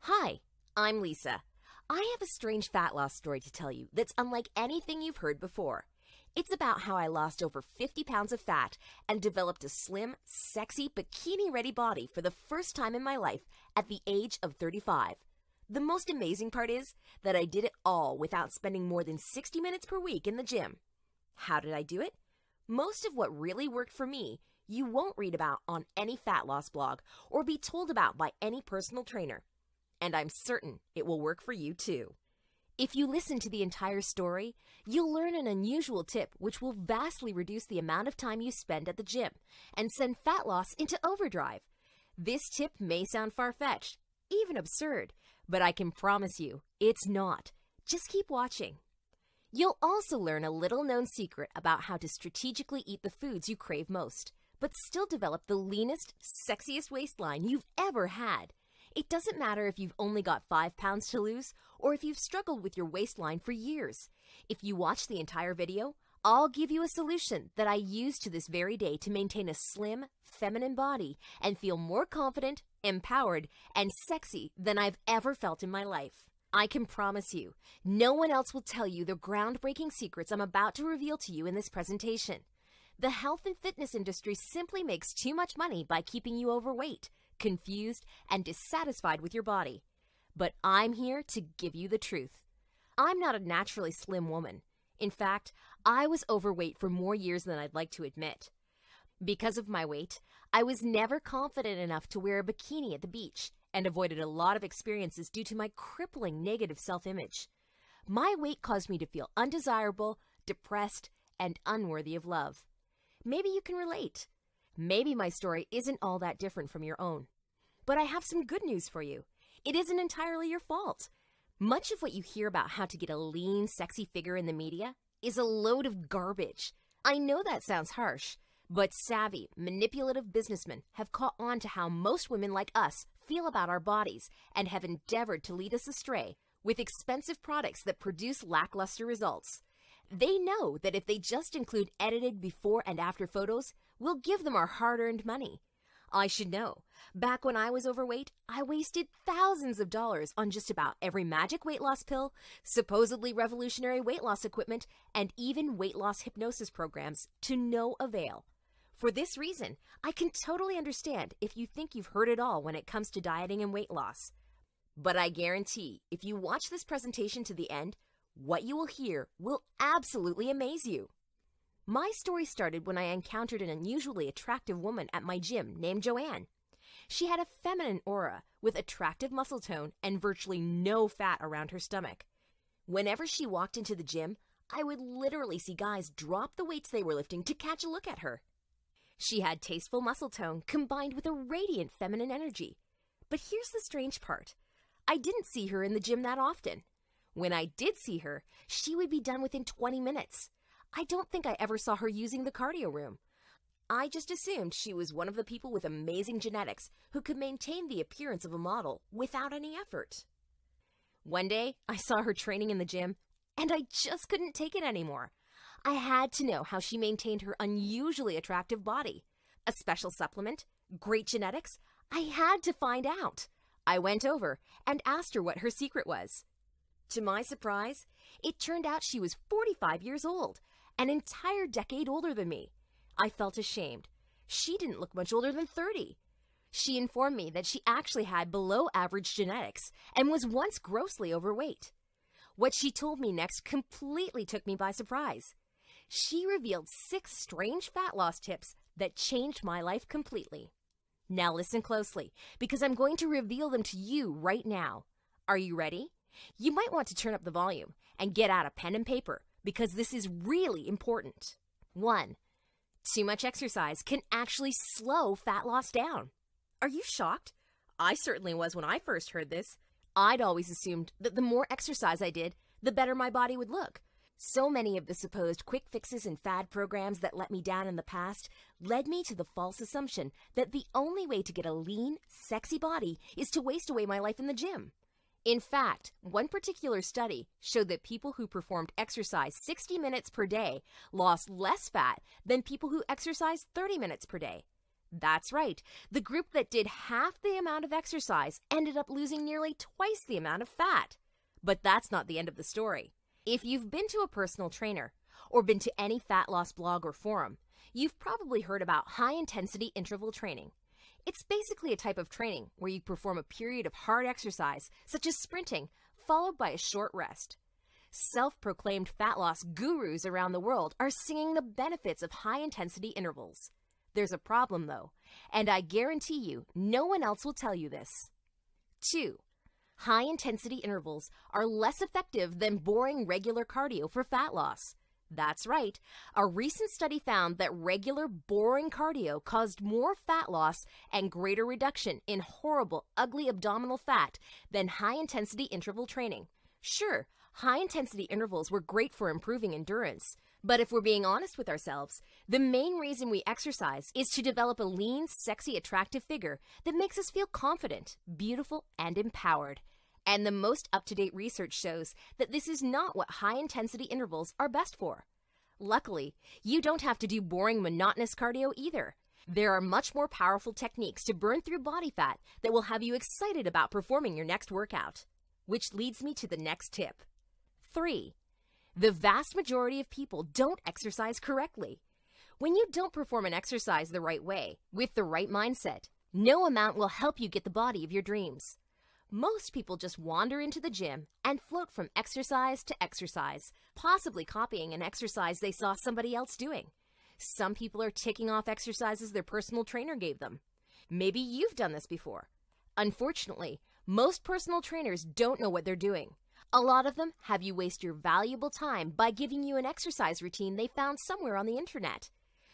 Hi, I'm Lisa. I have a strange fat loss story to tell you that's unlike anything you've heard before. It's about how I lost over 50 pounds of fat and developed a slim, sexy, bikini-ready body for the first time in my life at the age of 35. The most amazing part is that I did it all without spending more than 60 minutes per week in the gym. How did I do it? Most of what really worked for me you won't read about on any fat loss blog or be told about by any personal trainer. And I'm certain it will work for you too. If you listen to the entire story, you'll learn an unusual tip which will vastly reduce the amount of time you spend at the gym and send fat loss into overdrive. This tip may sound far-fetched, even absurd, but I can promise you it's not. Just keep watching. You'll also learn a little-known secret about how to strategically eat the foods you crave most, but still develop the leanest, sexiest waistline you've ever had. It doesn't matter if you've only got 5 pounds to lose or if you've struggled with your waistline for years. If you watch the entire video, I'll give you a solution that I use to this very day to maintain a slim, feminine body and feel more confident, empowered, and sexy than I've ever felt in my life. I can promise you, no one else will tell you the groundbreaking secrets I'm about to reveal to you in this presentation. The health and fitness industry simply makes too much money by keeping you overweight, confused, and dissatisfied with your body. But I'm here to give you the truth. I'm not a naturally slim woman. In fact, I was overweight for more years than I'd like to admit. Because of my weight, I was never confident enough to wear a bikini at the beach and avoided a lot of experiences due to my crippling negative self-image. My weight caused me to feel undesirable, depressed, and unworthy of love. Maybe you can relate. Maybe my story isn't all that different from your own. But I have some good news for you. It isn't entirely your fault. Much of what you hear about how to get a lean, sexy figure in the media is a load of garbage. I know that sounds harsh, but savvy, manipulative businessmen have caught on to how most women like us feel about our bodies and have endeavored to lead us astray with expensive products that produce lackluster results. They know that if they just include edited before and after photos, we'll give them our hard-earned money. I should know. Back when I was overweight, I wasted thousands of dollars on just about every magic weight loss pill, supposedly revolutionary weight loss equipment, and even weight loss hypnosis programs to no avail. For this reason, I can totally understand if you think you've heard it all when it comes to dieting and weight loss. But I guarantee, if you watch this presentation to the end, what you will hear will absolutely amaze you. My story started when I encountered an unusually attractive woman at my gym named Joanne. She had a feminine aura with attractive muscle tone and virtually no fat around her stomach. Whenever she walked into the gym, I would literally see guys drop the weights they were lifting to catch a look at her. She had tasteful muscle tone combined with a radiant feminine energy. But here's the strange part. I didn't see her in the gym that often. When I did see her, she would be done within 20 minutes. I don't think I ever saw her using the cardio room. I just assumed she was one of the people with amazing genetics who could maintain the appearance of a model without any effort. One day, I saw her training in the gym, and I just couldn't take it anymore. I had to know how she maintained her unusually attractive body. A special supplement? Great genetics? I had to find out. I went over and asked her what her secret was. To my surprise, it turned out she was 45 years old, an entire decade older than me. I felt ashamed. She didn't look much older than 30. She informed me that she actually had below average genetics and was once grossly overweight. What she told me next completely took me by surprise. She revealed 6 strange fat loss tips that changed my life completely. Now listen closely, because I'm going to reveal them to you right now. Are you ready? You might want to turn up the volume and get out a pen and paper because this is really important. 1. Too much exercise can actually slow fat loss down. Are you shocked? I certainly was when I first heard this. I'd always assumed that the more exercise I did, the better my body would look. So many of the supposed quick fixes and fad programs that let me down in the past led me to the false assumption that the only way to get a lean, sexy body is to waste away my life in the gym. In fact, one particular study showed that people who performed exercise 60 minutes per day lost less fat than people who exercised 30 minutes per day. That's right. The group that did half the amount of exercise ended up losing nearly twice the amount of fat. But that's not the end of the story. If you've been to a personal trainer or been to any fat loss blog or forum, you've probably heard about high-intensity interval training. It's basically a type of training where you perform a period of hard exercise, such as sprinting, followed by a short rest. Self-proclaimed fat loss gurus around the world are singing the benefits of high-intensity intervals. There's a problem, though, and I guarantee you no one else will tell you this. 2. High-intensity intervals are less effective than boring regular cardio for fat loss. That's right. A recent study found that regular, boring cardio caused more fat loss and greater reduction in horrible, ugly abdominal fat than high-intensity interval training. Sure, high-intensity intervals were great for improving endurance, but if we're being honest with ourselves, the main reason we exercise is to develop a lean, sexy, attractive figure that makes us feel confident, beautiful, and empowered. And the most up-to-date research shows that this is not what high-intensity intervals are best for. Luckily, you don't have to do boring, monotonous cardio either. There are much more powerful techniques to burn through body fat that will have you excited about performing your next workout. Which leads me to the next tip. 3. The vast majority of people don't exercise correctly. When you don't perform an exercise the right way, with the right mindset, no amount will help you get the body of your dreams. Most people just wander into the gym and float from exercise to exercise, possibly copying an exercise they saw somebody else doing. Some people are ticking off exercises their personal trainer gave them. Maybe you've done this before. Unfortunately, most personal trainers don't know what they're doing. A lot of them have you waste your valuable time by giving you an exercise routine they found somewhere on the internet.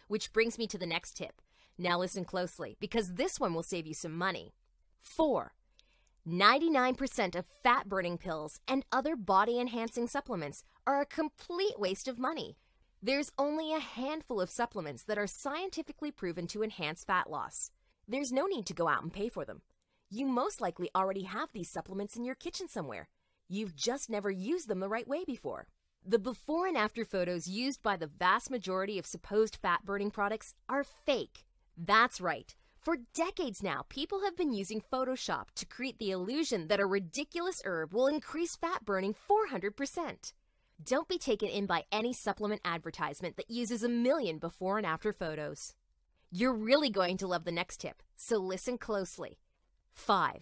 Which brings me to the next tip. Now listen closely, because this one will save you some money. 4. 99% of fat-burning pills and other body-enhancing supplements are a complete waste of money. There's only a handful of supplements that are scientifically proven to enhance fat loss. There's no need to go out and pay for them. You most likely already have these supplements in your kitchen somewhere. You've just never used them the right way before. The before and after photos used by the vast majority of supposed fat-burning products are fake. That's right. For decades now, people have been using Photoshop to create the illusion that a ridiculous herb will increase fat burning 400%. Don't be taken in by any supplement advertisement that uses a million before and after photos. You're really going to love the next tip, so listen closely. 5.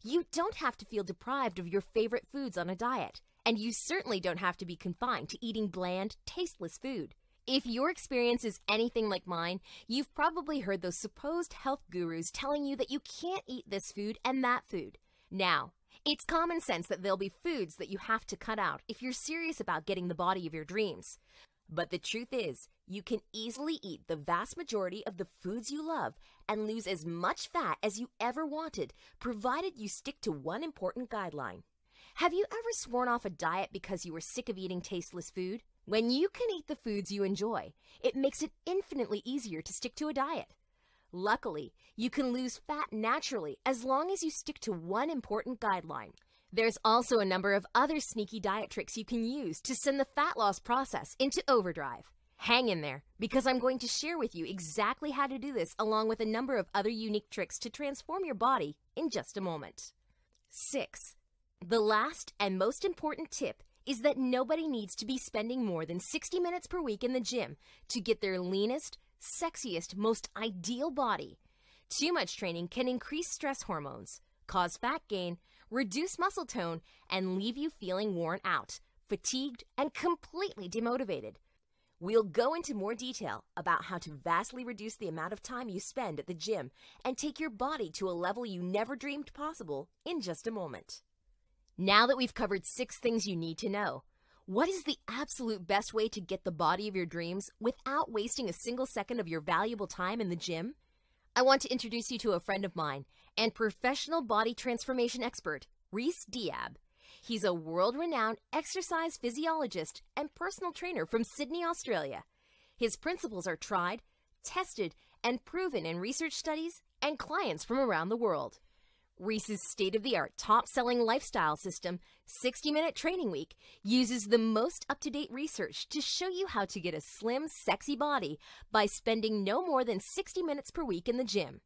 You don't have to feel deprived of your favorite foods on a diet, and you certainly don't have to be confined to eating bland, tasteless food. If your experience is anything like mine, you've probably heard those supposed health gurus telling you that you can't eat this food and that food. Now, it's common sense that there'll be foods that you have to cut out if you're serious about getting the body of your dreams. But the truth is, you can easily eat the vast majority of the foods you love and lose as much fat as you ever wanted, provided you stick to one important guideline. Have you ever sworn off a diet because you were sick of eating tasteless food? When you can eat the foods you enjoy, it makes it infinitely easier to stick to a diet. Luckily, you can lose fat naturally as long as you stick to one important guideline. There's also a number of other sneaky diet tricks you can use to send the fat loss process into overdrive. Hang in there, because I'm going to share with you exactly how to do this along with a number of other unique tricks to transform your body in just a moment. 6. The last and most important tip is that nobody needs to be spending more than 60 minutes per week in the gym to get their leanest, sexiest, most ideal body. Too much training can increase stress hormones, cause fat gain, reduce muscle tone, and leave you feeling worn out, fatigued, and completely demotivated. We'll go into more detail about how to vastly reduce the amount of time you spend at the gym and take your body to a level you never dreamed possible in just a moment. Now that we've covered 6 things you need to know, what is the absolute best way to get the body of your dreams without wasting a single second of your valuable time in the gym? I want to introduce you to a friend of mine and professional body transformation expert, Reese Diab. He's a world-renowned exercise physiologist and personal trainer from Sydney, Australia. His principles are tried, tested, and proven in research studies and clients from around the world. Reese's state-of-the-art, top-selling lifestyle system, 60-minute training week, uses the most up-to-date research to show you how to get a slim, sexy body by spending no more than 60 minutes per week in the gym.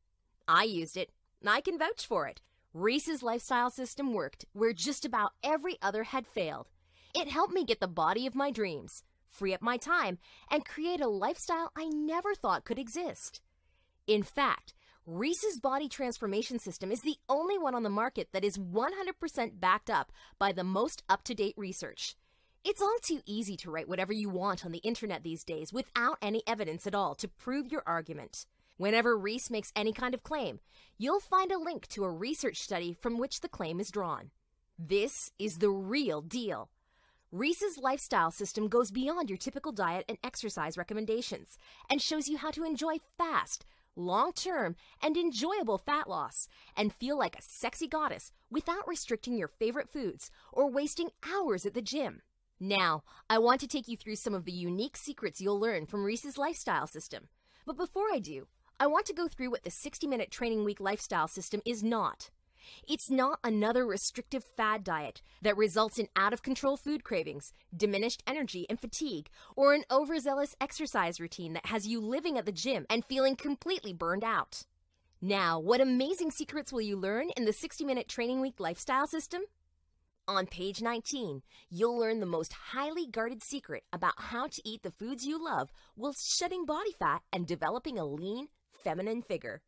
I used it, and I can vouch for it. Reese's lifestyle system worked where just about every other had failed. It helped me get the body of my dreams, free up my time, and create a lifestyle I never thought could exist. In fact, Reese's Body Transformation System is the only one on the market that is 100% backed up by the most up-to-date research. It's all too easy to write whatever you want on the internet these days without any evidence at all to prove your argument. Whenever Reese makes any kind of claim, you'll find a link to a research study from which the claim is drawn. This is the real deal. Reese's lifestyle system goes beyond your typical diet and exercise recommendations and shows you how to enjoy fast, long-term, and enjoyable fat loss and feel like a sexy goddess without restricting your favorite foods or wasting hours at the gym. Now, I want to take you through some of the unique secrets you'll learn from Reese's lifestyle system. But before I do, I want to go through what the 60-minute training week lifestyle system is not. It's not another restrictive fad diet that results in out-of-control food cravings, diminished energy and fatigue, or an overzealous exercise routine that has you living at the gym and feeling completely burned out. Now, what amazing secrets will you learn in the 60-minute training week lifestyle system? On page 19, you'll learn the most highly guarded secret about how to eat the foods you love while shedding body fat and developing a lean, feminine figure.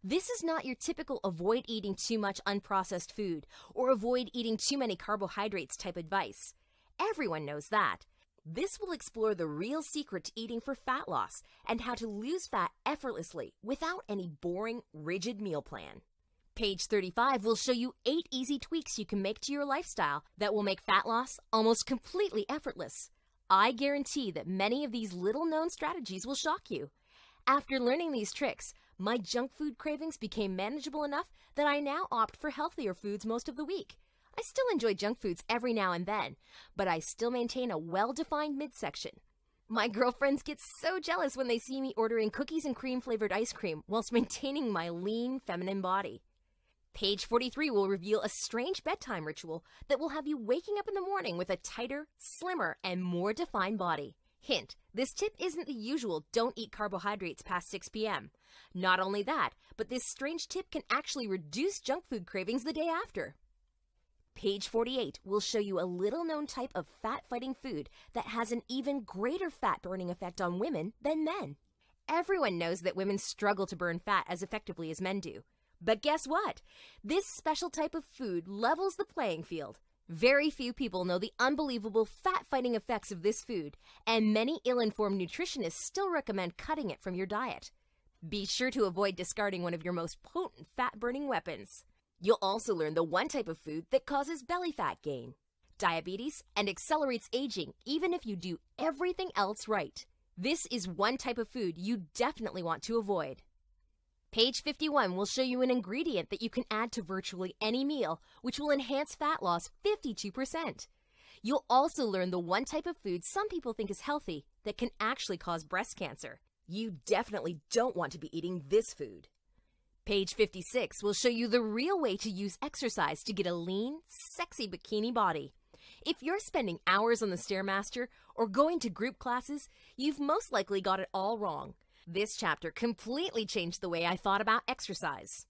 This is not your typical avoid eating too much unprocessed food or avoid eating too many carbohydrates type advice. Everyone knows that. This will explore the real secret to eating for fat loss and how to lose fat effortlessly without any boring, rigid meal plan. Page 35 will show you 8 easy tweaks you can make to your lifestyle that will make fat loss almost completely effortless. I guarantee that many of these little-known strategies will shock you. After learning these tricks, my junk food cravings became manageable enough that I now opt for healthier foods most of the week. I still enjoy junk foods every now and then, but I still maintain a well-defined midsection. My girlfriends get so jealous when they see me ordering cookies and cream flavored ice cream whilst maintaining my lean, feminine body. Page 43 will reveal a strange bedtime ritual that will have you waking up in the morning with a tighter, slimmer, and more defined body. Hint, this tip isn't the usual don't eat carbohydrates past 6 p.m. Not only that, but this strange tip can actually reduce junk food cravings the day after. Page 48 will show you a little-known type of fat-fighting food that has an even greater fat-burning effect on women than men. Everyone knows that women struggle to burn fat as effectively as men do. But guess what? This special type of food levels the playing field. Very few people know the unbelievable fat-fighting effects of this food, and many ill-informed nutritionists still recommend cutting it from your diet. Be sure to avoid discarding one of your most potent fat-burning weapons. You'll also learn the one type of food that causes belly fat gain, diabetes, and accelerates aging even if you do everything else right. This is one type of food you definitely want to avoid. Page 51 will show you an ingredient that you can add to virtually any meal, which will enhance fat loss 52%. You'll also learn the one type of food some people think is healthy that can actually cause breast cancer. You definitely don't want to be eating this food. Page 56 will show you the real way to use exercise to get a lean, sexy bikini body. If you're spending hours on the Stairmaster or going to group classes, you've most likely got it all wrong. This chapter completely changed the way I thought about exercise.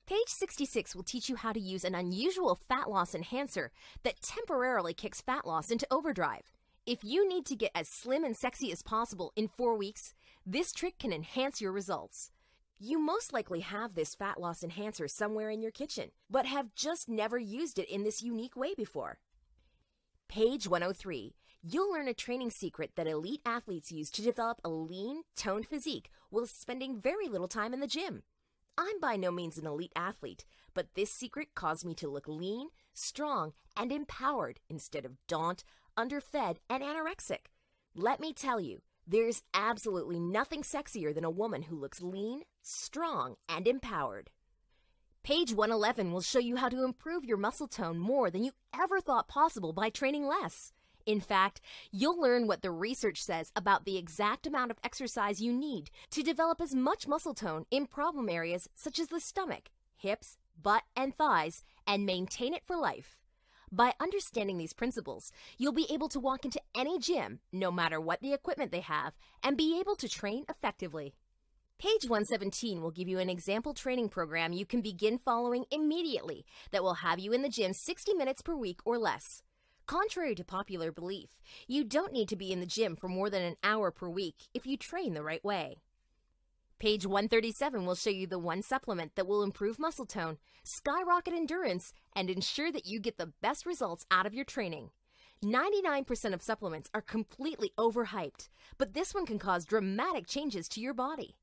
Page 66 will teach you how to use an unusual fat loss enhancer that temporarily kicks fat loss into overdrive. If you need to get as slim and sexy as possible in 4 weeks, this trick can enhance your results. You most likely have this fat loss enhancer somewhere in your kitchen, but have just never used it in this unique way before. Page 103. You'll learn a training secret that elite athletes use to develop a lean, toned physique while spending very little time in the gym. I'm by no means an elite athlete, but this secret caused me to look lean, strong, and empowered instead of gaunt, underfed, and anorexic. Let me tell you, there's absolutely nothing sexier than a woman who looks lean, strong, and empowered. Page 111 will show you how to improve your muscle tone more than you ever thought possible by training less. In fact, you'll learn what the research says about the exact amount of exercise you need to develop as much muscle tone in problem areas such as the stomach, hips, butt, and thighs and maintain it for life. By understanding these principles, you'll be able to walk into any gym, no matter what the equipment they have, and be able to train effectively. Page 117 will give you an example training program you can begin following immediately that will have you in the gym 60 minutes per week or less. Contrary to popular belief, you don't need to be in the gym for more than an hour per week if you train the right way. Page 137 will show you the one supplement that will improve muscle tone, skyrocket endurance, and ensure that you get the best results out of your training. 99% of supplements are completely overhyped, but this one can cause dramatic changes to your body.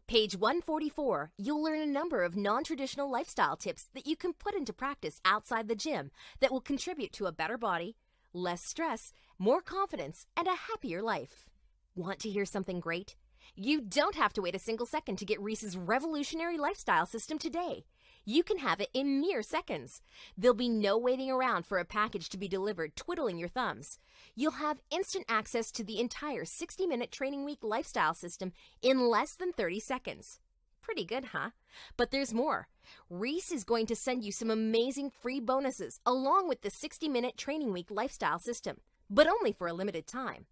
Page 144, you'll learn a number of non-traditional lifestyle tips that you can put into practice outside the gym that will contribute to a better body, less stress, more confidence, and a happier life. Want to hear something great? You don't have to wait a single second to get Reese's revolutionary lifestyle system today. You can have it in mere seconds. There'll be no waiting around for a package to be delivered twiddling your thumbs. You'll have instant access to the entire 60-minute training week lifestyle system in less than 30 seconds. Pretty good, huh? But there's more. Reese is going to send you some amazing free bonuses along with the 60-minute training week lifestyle system, but only for a limited time.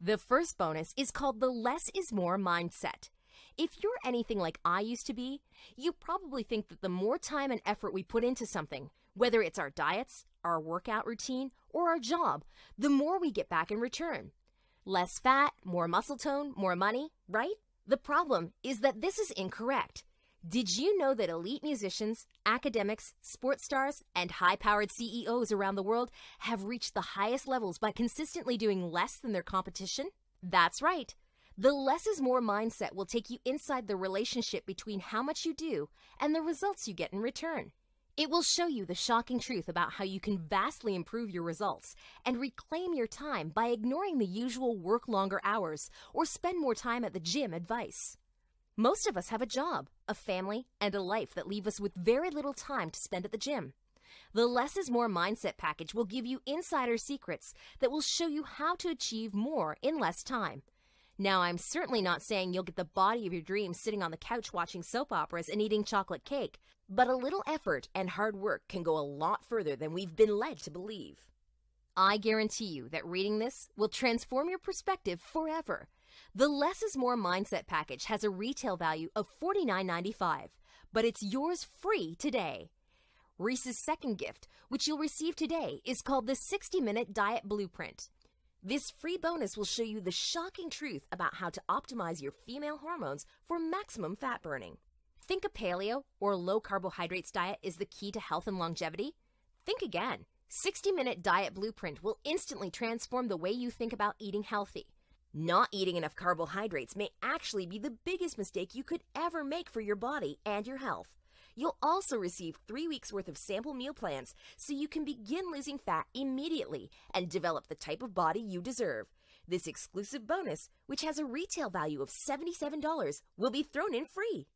The first bonus is called the less is more mindset. If you're anything like I used to be, you probably think that the more time and effort we put into something, whether it's our diets, our workout routine, or our job, the more we get back in return. Less fat, more muscle tone, more money, right? The problem is that this is incorrect. Did you know that elite musicians, academics, sports stars, and high-powered CEOs around the world have reached the highest levels by consistently doing less than their competition? That's right. The less is more mindset will take you inside the relationship between how much you do and the results you get in return. It will show you the shocking truth about how you can vastly improve your results and reclaim your time by ignoring the usual work longer hours or spend more time at the gym advice. Most of us have a job, a family, and a life that leave us with very little time to spend at the gym. The Less is More mindset package will give you insider secrets that will show you how to achieve more in less time. Now, I'm certainly not saying you'll get the body of your dreams sitting on the couch watching soap operas and eating chocolate cake, but a little effort and hard work can go a lot further than we've been led to believe. I guarantee you that reading this will transform your perspective forever. The Less is More mindset package has a retail value of $49.95, but it's yours free today. Reese's second gift, which you'll receive today, is called the 60-Minute Diet Blueprint. This free bonus will show you the shocking truth about how to optimize your female hormones for maximum fat burning. Think a paleo or low carbohydrates diet is the key to health and longevity? Think again. 60-Minute Diet Blueprint will instantly transform the way you think about eating healthy. Not eating enough carbohydrates may actually be the biggest mistake you could ever make for your body and your health. You'll also receive 3 weeks worth of sample meal plans so you can begin losing fat immediately and develop the type of body you deserve. This exclusive bonus, which has a retail value of $77, will be thrown in free.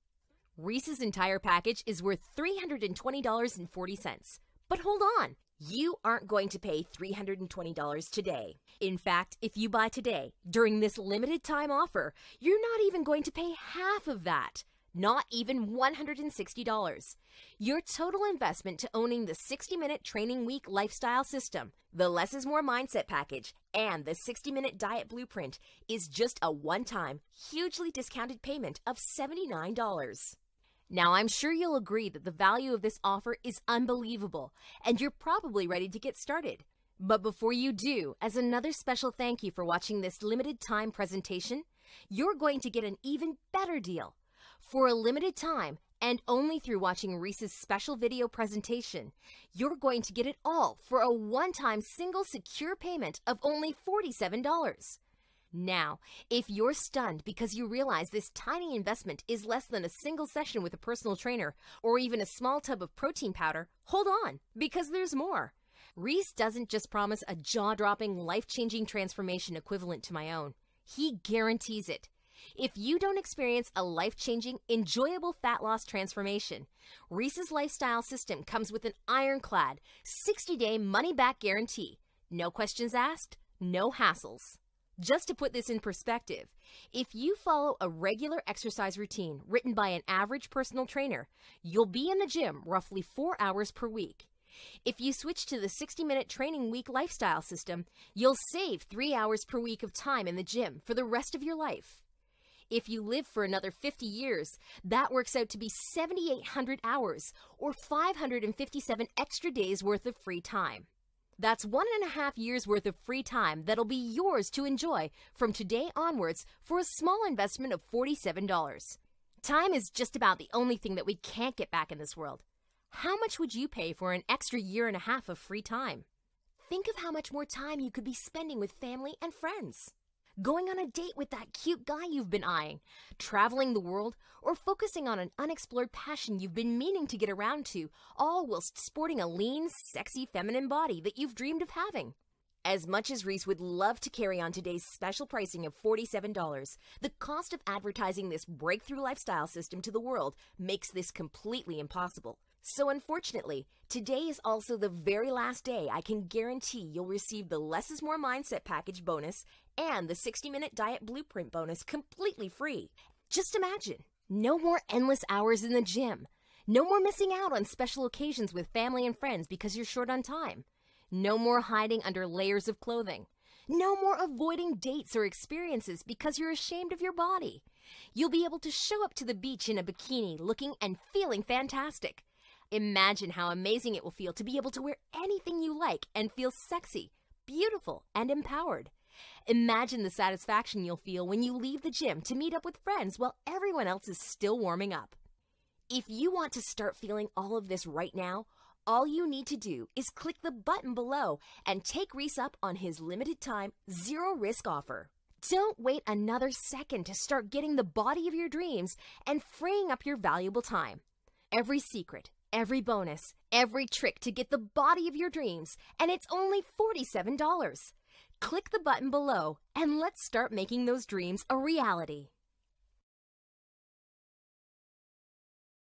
Reese's entire package is worth $320.40. But hold on, you aren't going to pay $320 today. In fact, if you buy today, during this limited time offer, you're not even going to pay half of that. Not even $160. Your total investment to owning the 60-Minute Training Week lifestyle system, the Less is More mindset package, and the 60-Minute Diet Blueprint is just a one-time, hugely discounted payment of $79. Now, I'm sure you'll agree that the value of this offer is unbelievable, and you're probably ready to get started. But before you do, as another special thank you for watching this limited time presentation, you're going to get an even better deal. For a limited time, and only through watching Reese's special video presentation, you're going to get it all for a one-time single secure payment of only $47. Now, if you're stunned because you realize this tiny investment is less than a single session with a personal trainer or even a small tub of protein powder, hold on, because there's more. Reese doesn't just promise a jaw-dropping, life-changing transformation equivalent to my own. He guarantees it. If you don't experience a life-changing, enjoyable fat loss transformation, Reese's lifestyle system comes with an ironclad 60-day money-back guarantee. No questions asked, no hassles. Just to put this in perspective, if you follow a regular exercise routine written by an average personal trainer, you'll be in the gym roughly 4 hours per week. If you switch to the 60-minute training week lifestyle system, you'll save 3 hours per week of time in the gym for the rest of your life. If you live for another 50 years, that works out to be 7,800 hours, or 557 extra days worth of free time. That's 1.5 years worth of free time that'll be yours to enjoy from today onwards for a small investment of $47. Time is just about the only thing that we can't get back in this world. How much would you pay for an extra 1.5 years of free time? Think of how much more time you could be spending with family and friends. Going on a date with that cute guy you've been eyeing, traveling the world, or focusing on an unexplored passion you've been meaning to get around to, all whilst sporting a lean, sexy, feminine body that you've dreamed of having. As much as Reese would love to carry on today's special pricing of $47, the cost of advertising this breakthrough lifestyle system to the world makes this completely impossible. So unfortunately, today is also the very last day I can guarantee you'll receive the Less is More Mindset Package bonus and the 60-minute Diet Blueprint bonus completely free. Just imagine, no more endless hours in the gym. No more missing out on special occasions with family and friends because you're short on time. No more hiding under layers of clothing. No more avoiding dates or experiences because you're ashamed of your body. You'll be able to show up to the beach in a bikini looking and feeling fantastic. Imagine how amazing it will feel to be able to wear anything you like and feel sexy, beautiful, and empowered. Imagine the satisfaction you'll feel when you leave the gym to meet up with friends while everyone else is still warming up. If you want to start feeling all of this right now, all you need to do is click the button below and take Reese up on his limited time, zero-risk offer. Don't wait another second to start getting the body of your dreams and freeing up your valuable time. Every secret, every bonus, every trick to get the body of your dreams, and it's only $47. Click the button below and let's start making those dreams a reality.